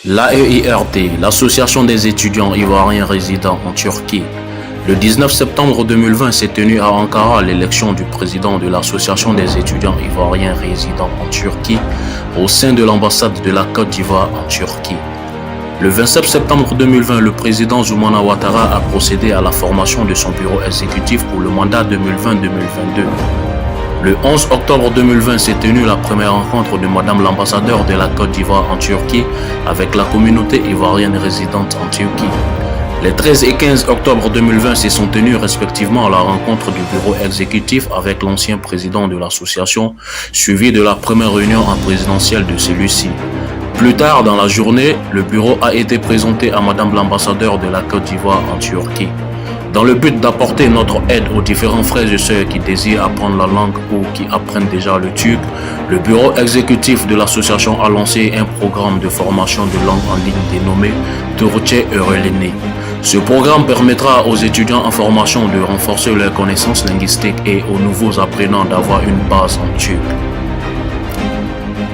L'AEIRT, l'Association des étudiants ivoiriens résidant en Turquie. Le 19 septembre 2020 s'est tenue à Ankara l'élection du président de l'Association des étudiants ivoiriens résidant en Turquie au sein de l'ambassade de la Côte d'Ivoire en Turquie. Le 27 septembre 2020, le président Zoumana Ouattara a procédé à la formation de son bureau exécutif pour le mandat 2020-2022. Le 11 octobre 2020 s'est tenue la première rencontre de Madame l'ambassadeur de la Côte d'Ivoire en Turquie avec la communauté ivoirienne résidente en Turquie. Les 13 et 15 octobre 2020 se sont tenues respectivement la rencontre du bureau exécutif avec l'ancien président de l'association, suivi de la première réunion en présidentielle de celui-ci. Plus tard dans la journée, le bureau a été présenté à Madame l'ambassadeur de la Côte d'Ivoire en Turquie. Dans le but d'apporter notre aide aux différents frères et sœurs qui désirent apprendre la langue ou qui apprennent déjà le turc, le bureau exécutif de l'association a lancé un programme de formation de langue en ligne dénommé Türkçe Öğrenimi. Ce programme permettra aux étudiants en formation de renforcer leurs connaissances linguistiques et aux nouveaux apprenants d'avoir une base en turc.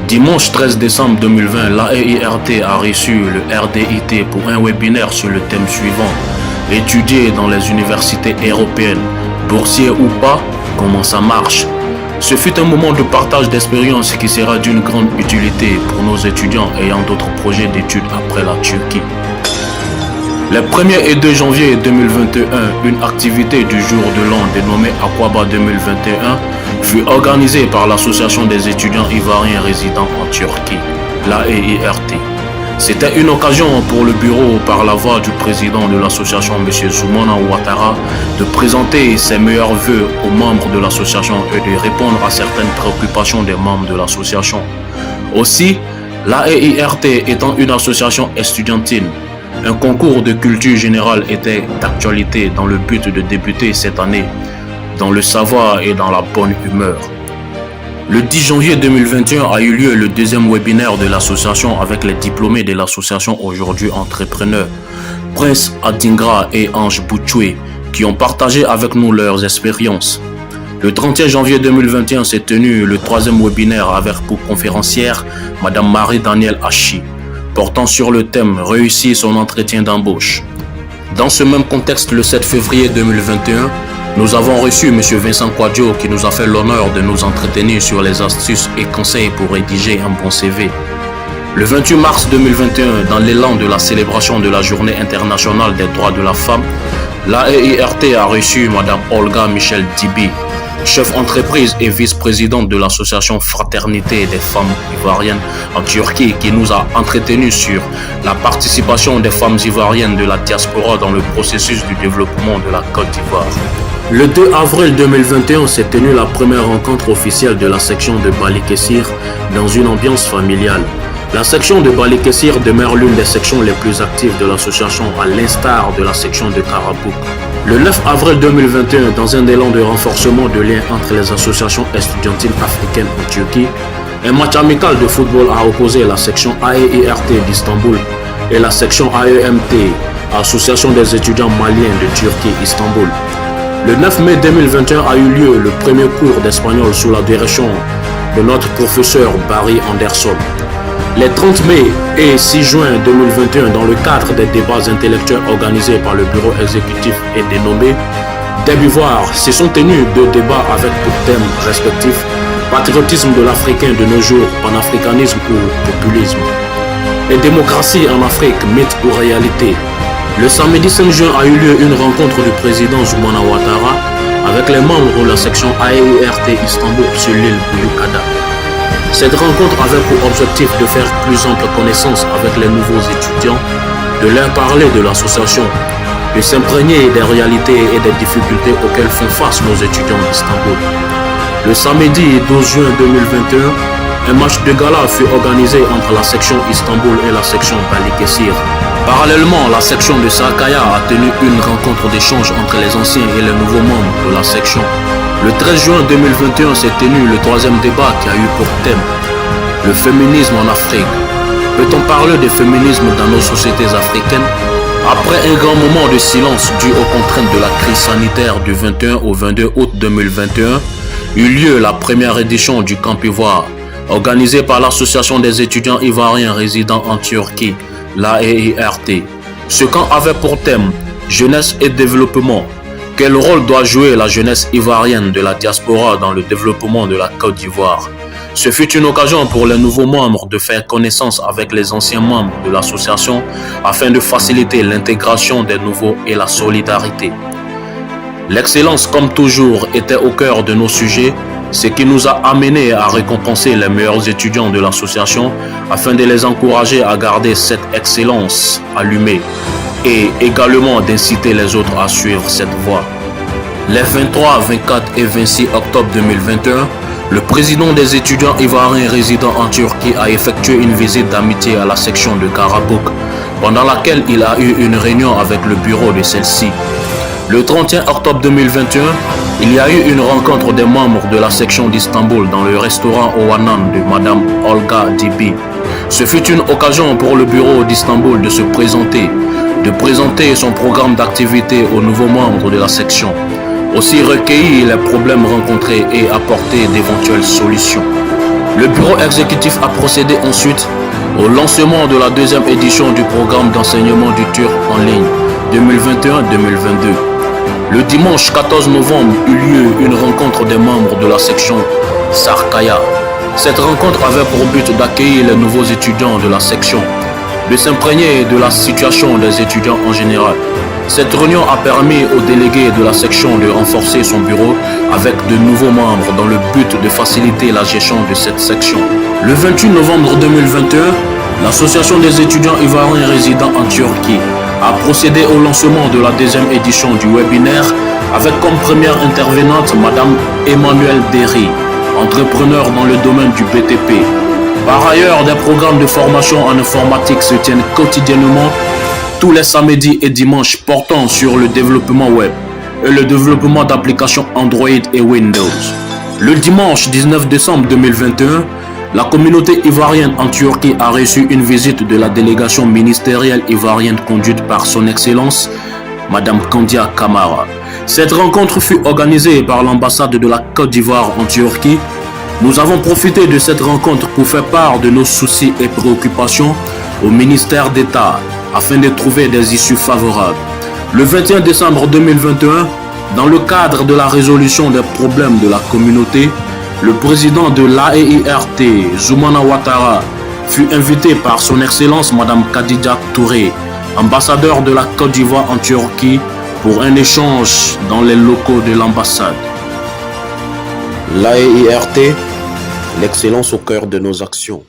Dimanche 13 décembre 2020, l'AEIRT a reçu le RDIT pour un webinaire sur le thème suivant: étudier dans les universités européennes, boursier ou pas, comment ça marche. Ce fut un moment de partage d'expérience qui sera d'une grande utilité pour nos étudiants ayant d'autres projets d'études après la Turquie. Les 1er et 2 janvier 2021, une activité du jour de l'an dénommée Aquaba 2021 fut organisée par l'Association des étudiants ivoiriens résidant en Turquie, l'AEIRT. C'était une occasion pour le bureau, par la voix du président de l'association, M. Zoumana Ouattara, de présenter ses meilleurs vœux aux membres de l'association et de répondre à certaines préoccupations des membres de l'association. Aussi, l'AEIRT étant une association estudiantine, un concours de culture générale était d'actualité dans le but de débuter cette année dans le savoir et dans la bonne humeur. Le 10 janvier 2021 a eu lieu le deuxième webinaire de l'association avec les diplômés de l'association aujourd'hui entrepreneurs, Prince Adingra et Ange Bouchoué, qui ont partagé avec nous leurs expériences. Le 31 janvier 2021 s'est tenu le troisième webinaire avec pour conférencière Madame Marie-Danielle Hachi, portant sur le thème « Réussir son entretien d'embauche ». Dans ce même contexte, le 7 février 2021, nous avons reçu M. Vincent Quadio qui nous a fait l'honneur de nous entretenir sur les astuces et conseils pour rédiger un bon CV. Le 28 mars 2021, dans l'élan de la célébration de la Journée internationale des droits de la femme, l'AEIRT a reçu Mme Olga Michel Dibi, chef entreprise et vice-présidente de l'association Fraternité des femmes ivoiriennes en Turquie, qui nous a entretenus sur la participation des femmes ivoiriennes de la diaspora dans le processus du développement de la Côte d'Ivoire. Le 2 avril 2021 s'est tenue la première rencontre officielle de la section de Balikesir dans une ambiance familiale. La section de Balikesir demeure l'une des sections les plus actives de l'association, à l'instar de la section de Karabouk. Le 9 avril 2021, dans un élan de renforcement de liens entre les associations estudiantines africaines en Turquie, un match amical de football a opposé la section AEIRT d'Istanbul et la section AEMT, Association des étudiants maliens de Turquie, Istanbul. Le 9 mai 2021 a eu lieu le premier cours d'espagnol sous la direction de notre professeur Barry Anderson. Les 30 mai et 6 juin 2021, dans le cadre des débats intellectuels organisés par le bureau exécutif et dénommé Débuvoirs, se sont tenus 2 débats avec pour thèmes respectifs: patriotisme de l'Africain de nos jours, panafricanisme ou populisme, et démocratie en Afrique, mythe ou réalité. Le samedi 5 juin a eu lieu une rencontre du président Zoumana Ouattara avec les membres de la section AEIRT Istanbul sur l'île Büyükada. Cette rencontre avait pour objectif de faire plus ample connaissance avec les nouveaux étudiants, de leur parler de l'association, de s'imprégner des réalités et des difficultés auxquelles font face nos étudiants d'Istanbul. Le samedi 12 juin 2021, un match de gala fut organisé entre la section Istanbul et la section Balikesir. Parallèlement, la section de Sakarya a tenu une rencontre d'échange entre les anciens et les nouveaux membres de la section. Le 13 juin 2021 s'est tenu le troisième débat qui a eu pour thème le féminisme en Afrique. Peut-on parler de féminisme dans nos sociétés africaines? Après un grand moment de silence dû aux contraintes de la crise sanitaire du 21 au 22 août 2021, eut lieu la première édition du Camp Ivoire, organisée par l'Association des étudiants ivoiriens résidant en Turquie, l'AEIRT. Ce camp avait pour thème jeunesse et développement. Quel rôle doit jouer la jeunesse ivoirienne de la diaspora dans le développement de la Côte d'Ivoire? Ce fut une occasion pour les nouveaux membres de faire connaissance avec les anciens membres de l'association afin de faciliter l'intégration des nouveaux et la solidarité. L'excellence, comme toujours, était au cœur de nos sujets, ce qui nous a amenés à récompenser les meilleurs étudiants de l'association afin de les encourager à garder cette excellence allumée et également d'inciter les autres à suivre cette voie. Les 23, 24 et 26 octobre 2021, le président des étudiants ivoiriens résidant en Turquie a effectué une visite d'amitié à la section de Karabük, pendant laquelle il a eu une réunion avec le bureau de celle-ci. Le 31 octobre 2021, il y a eu une rencontre des membres de la section d'Istanbul dans le restaurant Oanan de Madame Olga Dibi. Ce fut une occasion pour le bureau d'Istanbul de se présenter, de présenter son programme d'activité aux nouveaux membres de la section, aussi recueillir les problèmes rencontrés et apporter d'éventuelles solutions. Le bureau exécutif a procédé ensuite au lancement de la deuxième édition du programme d'enseignement du turc en ligne 2021-2022. Le dimanche 14 novembre eut lieu une rencontre des membres de la section Sarkaya. Cette rencontre avait pour but d'accueillir les nouveaux étudiants de la section, de s'imprégner de la situation des étudiants en général. Cette réunion a permis aux délégués de la section de renforcer son bureau avec de nouveaux membres dans le but de faciliter la gestion de cette section. Le 28 novembre 2021, l'association des étudiants ivoiriens résidant en Turquie a procédé au lancement de la deuxième édition du webinaire avec comme première intervenante Madame Emmanuelle Derry, entrepreneur dans le domaine du BTP. Par ailleurs, des programmes de formation en informatique se tiennent quotidiennement tous les samedis et dimanches portant sur le développement web et le développement d'applications Android et Windows. Le dimanche 19 décembre 2021, la communauté ivoirienne en Turquie a reçu une visite de la délégation ministérielle ivoirienne conduite par son Excellence, Madame Kandia Kamara. Cette rencontre fut organisée par l'ambassade de la Côte d'Ivoire en Turquie. Nous avons profité de cette rencontre pour faire part de nos soucis et préoccupations au ministère d'État afin de trouver des issues favorables. Le 21 décembre 2021, dans le cadre de la résolution des problèmes de la communauté, le président de l'AEIRT, Zoumana Ouattara, fut invité par son Excellence Madame Khadija Touré, ambassadeur de la Côte d'Ivoire en Turquie, pour un échange dans les locaux de l'ambassade. L'AEIRT, l'excellence au cœur de nos actions.